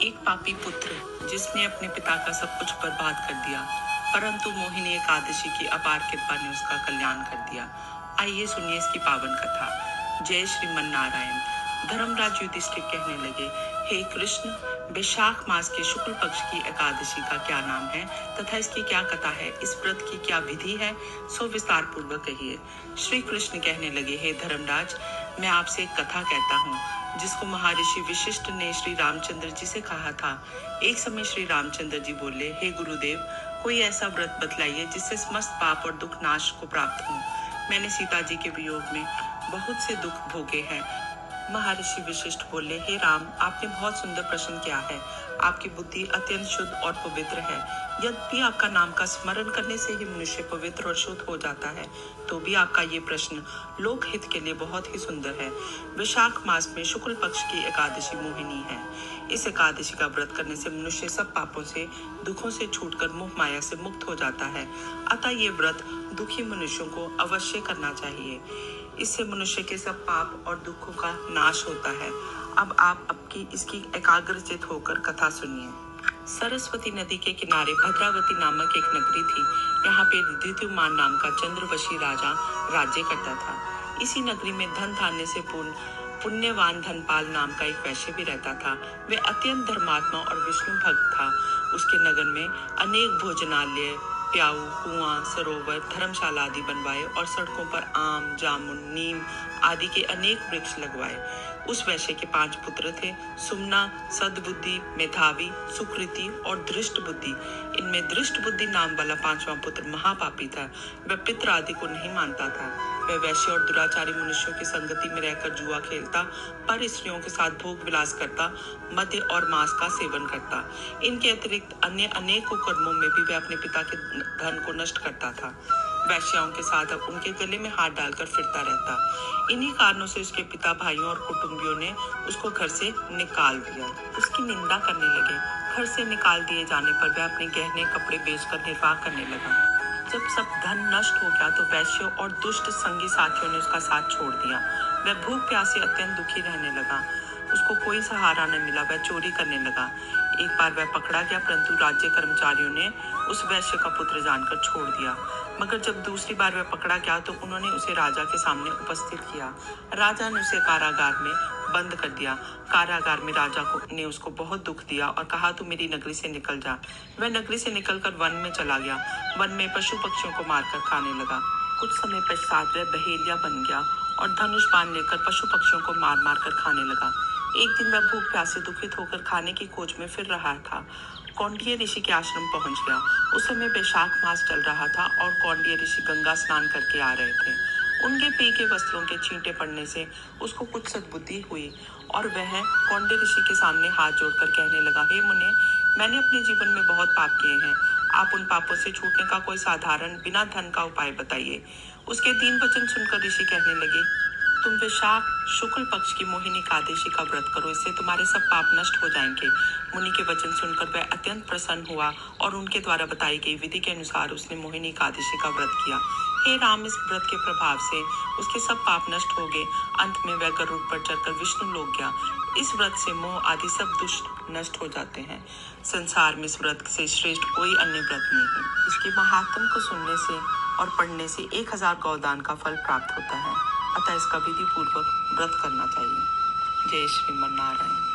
एक पापी पुत्र जिसने अपने पिता का सब कुछ बर्बाद कर दिया, परंतु मोहिनी एकादशी की अपार कृपा ने उसका कल्याण कर दिया। आइए सुनिए इसकी पावन कथा। जय श्रीमन नारायण। धर्मराज युधिष्ठिर कहने लगे, हे कृष्ण, वैशाख मास के शुक्ल पक्ष की एकादशी का क्या नाम है तथा इसकी क्या कथा है, इस व्रत की क्या विधि है, सो विस्तार पूर्वक कहिए। श्री कृष्ण कहने लगे, हे धर्मराज, मैं आपसे एक कथा कहता हूँ जिसको महर्षि वशिष्ठ ने श्री रामचंद्र जी से कहा था। एक समय श्री रामचंद्र जी बोले, हे गुरुदेव, कोई ऐसा व्रत बतलाइए जिससे समस्त पाप और दुख नाश को प्राप्त हो। मैंने सीता जी के वियोग में बहुत से दुख भोगे हैं। महर्षि वशिष्ठ बोले, हे राम, आपने बहुत सुंदर प्रश्न किया है। आपकी बुद्धि अत्यंत शुद्ध और पवित्र है। यद्यपि आपका नाम का स्मरण करने से ही मनुष्य पवित्र और शुद्ध हो जाता है, तो भी आपका ये प्रश्न लोक हित के लिए बहुत ही सुंदर है। वैशाख मास में शुक्ल पक्ष की एकादशी मोहिनी है। इस एकादशी का व्रत करने से मनुष्य सब पापों से, दुखों से छूटकर मोह माया से मुक्त हो जाता है। अतः ये व्रत दुखी मनुष्यों को अवश्य करना चाहिए। इससे मनुष्य के सब पाप और दुखों का नाश होता है। अब आप इसकी एकाग्रचित होकर कथा सुनिए। सरस्वती नदी के किनारे भद्रावती नामक एक नगरी थी। यहाँ पे द्वितीयमान नाम का चंद्रवशी राजा राज्य करता था। इसी नगरी में धन धान्य से पूर्ण पुण्यवान धनपाल नाम का एक वैश्य भी रहता था। वह अत्यंत धर्मात्मा और विष्णु भक्त था। उसके नगर में अनेक भोजनालय, प्याऊ, कुआं, सरोवर, धर्मशाला आदि बनवाए और सड़कों पर आम, जामुन, नीम आदि के अनेक वृक्ष लगवाए। उस वैश्य के 5 पुत्र थे, सुमना, सद्बुद्धि, मेधावी, सुकृति और दृष्ट बुद्धि। इनमें दृष्ट बुद्धि नाम वाला 5वां पुत्र महापापी था। वह पितृ आदि को नहीं मानता था। वह वैश्य और दुराचारी मनुष्यों की संगति में रहकर जुआ खेलता, पर स्त्रियों के साथ भोग विलास करता, मद्य और मांस का सेवन करता। इनके अतिरिक्त अन्य अनेक कर्मों में भी वह अपने पिता के धन को नष्ट करता था। वैश्याओं के साथ उनके गले में हाथ डालकर फिरता रहता। इन्हीं कारणों से उसके पिता, भाइयों और कुटुंबियों ने उसको घर से निकाल दिया। उसकी निंदा करने लगे। घर से निकाल दिए जाने पर वह अपने गहने कपड़े बेचकर निर्वाह करने लगा। जब सब धन नष्ट हो गया तो वैश्यों और दुष्ट संगी साथियों ने उसका साथ छोड़ दिया। वह भूख प्यास से अत्यंत दुखी रहने लगा। उसको कोई सहारा न मिला। वह चोरी करने लगा। एक बार वह पकड़ा गया, परंतु राज्य कर्मचारियों ने उस वैश्य का पुत्र जानकर छोड़ दिया। मगर जब दूसरी बार वह पकड़ा गया तो उन्होंने उसे राजा के सामने उपस्थित किया। राजा ने उसे कारागार में बंद कर दिया। कारागार में राजा ने उसको बहुत दुख दिया और कहा, तू मेरी नगरी से निकल जा। वह नगरी से निकलकर वन में चला गया। वन में पशु पक्षियों को मारकर खाने लगा। कुछ समय पश्चात वह बहेलिया बन गया और धनुष बाण लेकर पशु पक्षियों को मार मार कर खाने लगा। एक दिन वह भूख प्यास से दुखित होकर खाने की खोज में फिर रहा था। कौंडिन्य ऋषि के आश्रम पहुंच गया। उस समय वैशाख मास चल रहा था और कौंडिन्य ऋषि गंगा स्नान करके आ रहे थे। उनके पी के वस्त्रों के छींटे पड़ने से उसको कुछ सद्बुद्धि हुई और वह कौंडिन्य ऋषि के सामने हाथ जोड़कर कहने लगा, हे मुने, मैंने अपने जीवन में बहुत पाप किए हैं। आप उन पापों से छूटने का कोई साधारण बिना धन का उपाय बताइए। उसके 3 वचन सुनकर ऋषि कहने लगे, तुम वैशाख शुक्ल पक्ष की मोहिनी एकादशी का व्रत करो, इससे तुम्हारे सब पाप नष्ट हो जाएंगे। मुनि के वचन सुनकर वह अत्यंत प्रसन्न हुआ और उनके द्वारा बताई गई विधि के अनुसार उसने मोहिनी एकादशी का व्रत किया। हे राम, इस व्रत के प्रभाव से उसके सब पाप नष्ट हो गए। अंत में वह गरुड़ पर चढ़कर विष्णु लोक गया। इस व्रत से मोह आदि सब दुष्ट नष्ट हो जाते हैं। संसार में इस व्रत से श्रेष्ठ कोई अन्य व्रत नहीं है। इसके महात्म को सुनने से और पढ़ने से 1000 गौदान का फल प्राप्त होता है। अतः इसका विधि पूर्वक व्रत करना चाहिए। जय श्रीमन नारायण।